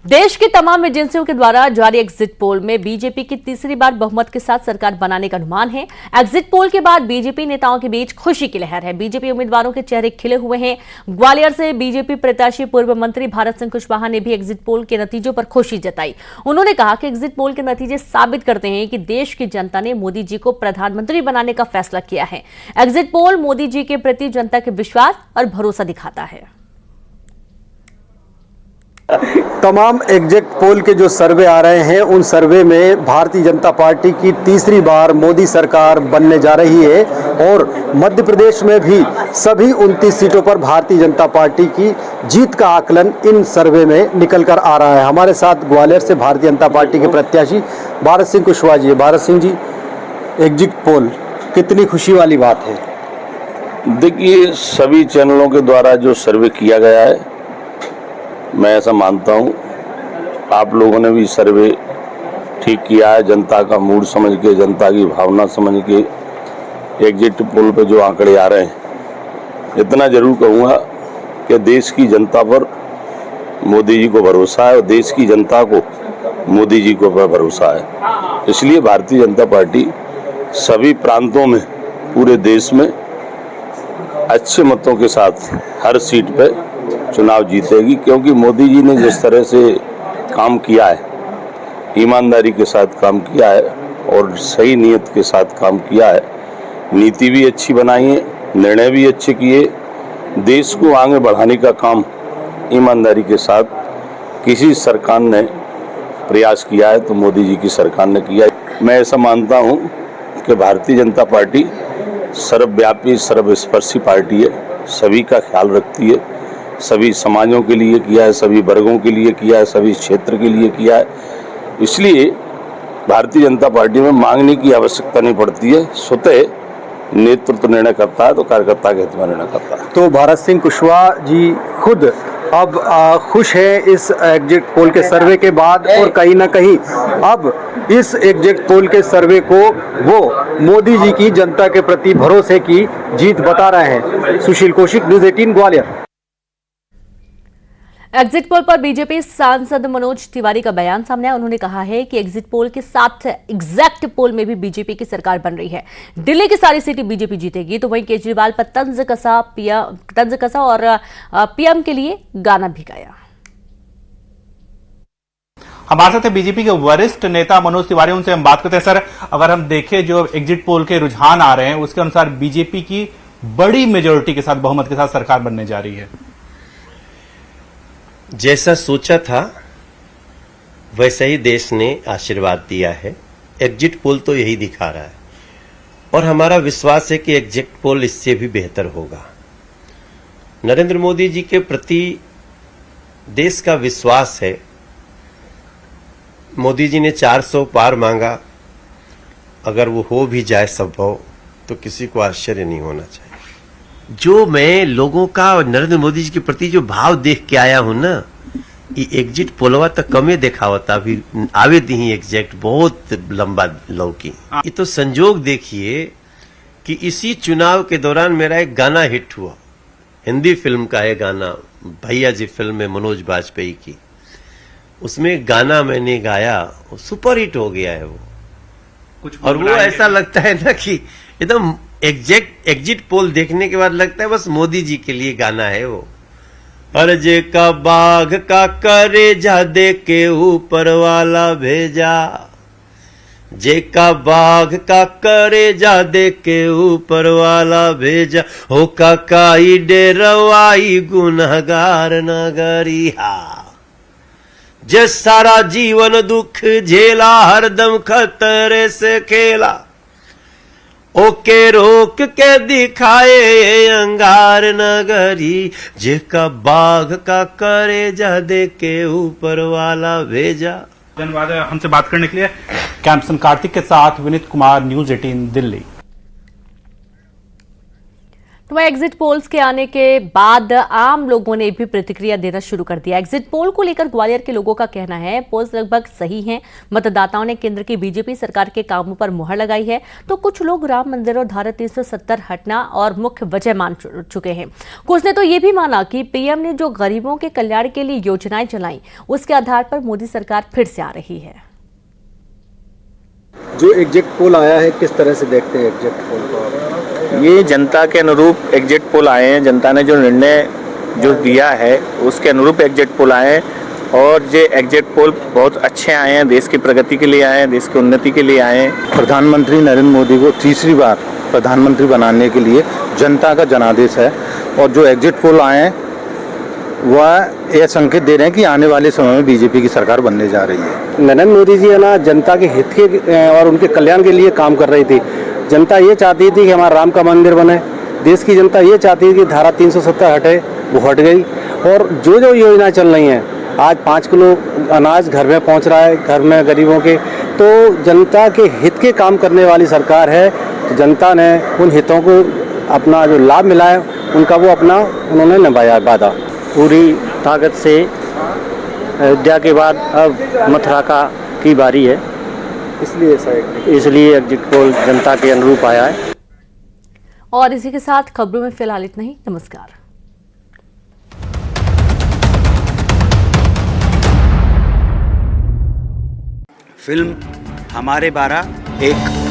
देश की तमाम एजेंसियों के द्वारा जारी एग्जिट पोल में बीजेपी की तीसरी बार बहुमत के साथ सरकार बनाने का अनुमान है। एग्जिट पोल के बाद बीजेपी नेताओं के बीच खुशी की लहर है। बीजेपी उम्मीदवारों के चेहरे खिले हुए हैं। ग्वालियर से बीजेपी प्रत्याशी पूर्व मंत्री भारत सिंह कुशवाहा ने भी एग्जिट पोल के नतीजों पर खुशी जताई। उन्होंने कहा कि एग्जिट पोल के नतीजे साबित करते हैं कि देश की जनता ने मोदी जी को प्रधानमंत्री बनाने का फैसला किया है। एग्जिट पोल मोदी जी के प्रति जनता के विश्वास और भरोसा दिखाता है। तमाम एग्जिट पोल के जो सर्वे आ रहे हैं उन सर्वे में भारतीय जनता पार्टी की तीसरी बार मोदी सरकार बनने जा रही है और मध्य प्रदेश में भी सभी 29 सीटों पर भारतीय जनता पार्टी की जीत का आकलन इन सर्वे में निकल कर आ रहा है। हमारे साथ ग्वालियर से भारतीय जनता पार्टी के प्रत्याशी भारत सिंह कुशवाहा जी। भारत सिंह जी, एग्जिट पोल कितनी खुशी वाली बात है? देखिए, सभी चैनलों के द्वारा जो सर्वे किया गया है, मैं ऐसा मानता हूं आप लोगों ने भी सर्वे ठीक किया है। जनता का मूड समझ के, जनता की भावना समझ के एग्जिट पोल पे जो आंकड़े आ रहे हैं, इतना जरूर कहूँगा कि देश की जनता पर मोदी जी को भरोसा है और देश की जनता को मोदी जी को पर भरोसा है। इसलिए भारतीय जनता पार्टी सभी प्रांतों में, पूरे देश में अच्छे मतों के साथ हर सीट पे चुनाव जीतेगी, क्योंकि मोदी जी ने जिस तरह से काम किया है, ईमानदारी के साथ काम किया है और सही नीयत के साथ काम किया है, नीति भी अच्छी बनाई है, निर्णय भी अच्छे किए, देश को आगे बढ़ाने का काम ईमानदारी के साथ किसी सरकार ने प्रयास किया है तो मोदी जी की सरकार ने किया है। मैं ऐसा मानता हूं कि भारतीय जनता पार्टी सर्वव्यापी, सर्वस्पर्शी पार्टी है, सभी का ख्याल रखती है, सभी समाजों के लिए किया है, सभी वर्गों के लिए किया है, सभी क्षेत्र के लिए किया है। इसलिए भारतीय जनता पार्टी में मांगने की आवश्यकता नहीं पड़ती है, स्वतः नेतृत्व निर्णय करता है तो कार्यकर्ता के हित में निर्णय करता है। तो भारत सिंह कुशवाहा जी खुद अब खुश है इस एग्जिट पोल के सर्वे के बाद और कहीं ना कहीं अब इस एग्जिट पोल के सर्वे को वो मोदी जी की जनता के प्रति भरोसे की जीत बता रहे हैं। Sushil Kaushik, news 18 Gwalior. Exit poll पर बीजेपी सांसद मनोज तिवारी का बयान सामने आया। उन्होंने कहा है कि एग्जिट पोल के साथ एग्जैक्ट पोल में भी बीजेपी की सरकार बन रही है। दिल्ली की सारी सीटें बीजेपी जीतेगी। तो वहीं केजरीवाल पर तंज कसा और पीएम के लिए गाना भी गाया। हमारे साथ बीजेपी के वरिष्ठ नेता मनोज तिवारी, उनसे हम बात करते हैं। सर, अगर हम देखें जो एग्जिट पोल के रुझान आ रहे हैं उसके अनुसार बीजेपी की बड़ी मेजोरिटी के साथ, बहुमत के साथ सरकार बनने जा रही है। जैसा सोचा था वैसा ही देश ने आशीर्वाद दिया है। एग्जिट पोल तो यही दिखा रहा है और हमारा विश्वास है कि एग्जिट पोल इससे भी बेहतर होगा। नरेंद्र मोदी जी के प्रति देश का विश्वास है। मोदी जी ने 400 पार मांगा, अगर वो हो भी जाए संभव तो किसी को आश्चर्य नहीं होना चाहिए। जो मैं लोगों का नरेंद्र मोदी जी के प्रति जो भाव देख के आया हूं ना, ये एग्जिट पोलवा तो कमे देखा होता, अभी आवे दी एग्जैक्ट बहुत लंबा लौकी। ये तो संजोग देखिए कि इसी चुनाव के दौरान मेरा एक गाना हिट हुआ, हिंदी फिल्म का है गाना, भैया जी फिल्म में मनोज बाजपेयी की। उसमें गाना मैंने गाया, सुपर हिट हो गया है वो। और वो ऐसा लगता है ना कि एकदम एग्जिट पोल देखने के बाद लगता है बस मोदी जी के लिए गाना है वो। अर्जे का बाघ का करे जा दे के ऊपर वाला भेजा, जे का बाघ का करे जा दे के ऊपर वाला भेजा, हो काकाई डेरवाई गुनहगार नगरिया, जे सारा जीवन दुख झेला हरदम खतरे से खेला, ओके रोक के दिखाए अंगार नगरी, जेका बाघ का करे जा दे के ऊपर वाला भेजा। धन्यवाद हमसे बात करने के लिए। कैंपसन कार्तिक के साथ विनीत कुमार, न्यूज़ 18 दिल्ली। तो वह एग्जिट पोल्स के आने के बाद आम लोगों ने भी प्रतिक्रिया देना शुरू कर दिया। एग्जिट पोल को लेकर ग्वालियर के लोगों का कहना है पोल्स लगभग सही हैं, मतदाताओं ने केंद्र की बीजेपी सरकार के कामों पर मुहर लगाई है, तो कुछ लोग राम मंदिर और धारा 370 हटना और मुख्य वजह मान चुके हैं। कुछ ने तो ये भी माना कि पीएम ने जो गरीबों के कल्याण के लिए योजनाएं चलाई उसके आधार पर मोदी सरकार फिर से आ रही है। जो एग्जिट पोल आया है, किस तरह से देखते हैं एग्जिट पोल को? ये जनता के अनुरूप एग्जिट पोल आए हैं। जनता ने जो निर्णय जो दिया है उसके अनुरूप एग्जिट पोल आए हैं और ये एग्जिट पोल बहुत अच्छे आए हैं, देश की प्रगति के लिए आए हैं, देश की उन्नति के लिए आए हैं। प्रधानमंत्री नरेंद्र मोदी को तीसरी बार प्रधानमंत्री बनाने के लिए जनता का जनादेश है और जो एग्जिट पोल आए हैं वह यह संकेत दे रहे हैं कि आने वाले समय में बीजेपी की सरकार बनने जा रही है। नरेंद्र मोदी जी है ना, जनता के हित के और उनके कल्याण के लिए काम कर रही थी। जनता ये चाहती थी कि हमारा राम का मंदिर बने, देश की जनता ये चाहती थी कि धारा 370 हटे, वो हट गई। और जो जो योजना चल रही हैं, आज 5 किलो अनाज घर में पहुंच रहा है, घर में गरीबों के, तो जनता के हित के काम करने वाली सरकार है। तो जनता ने उन हितों को अपना जो लाभ मिला है उनका वो अपना उन्होंने निभाया वादा। पूरी ताकत से अयोध्या के बाद अब मथुरा की बारी है, इसलिए एग्जिट पोल जनता के अनुरूप आया है। और इसी के साथ खबरों में फिलहाल इतना ही। नमस्कार। फिल्म हमारे 12 एक